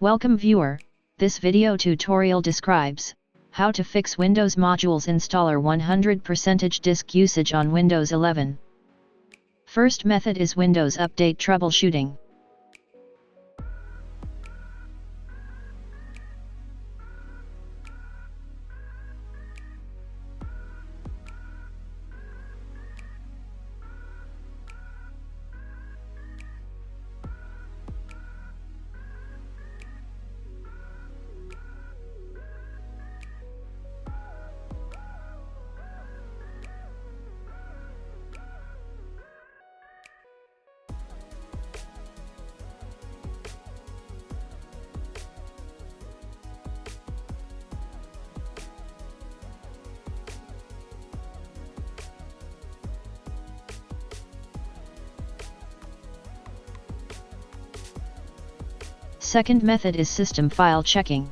Welcome viewer, this video tutorial describes how to fix Windows Modules Installer 100% disk usage on Windows 11. First method is Windows Update Troubleshooting. Second method is System File Checking.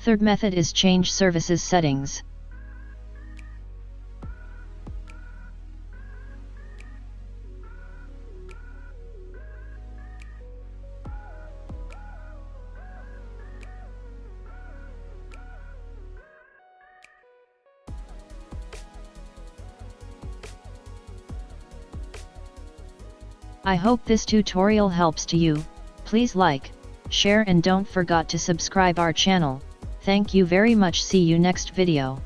Third method is Change Services Settings. I hope this tutorial helps to you. Please like, share and don't forget to subscribe our channel. Thank you very much. See you next video.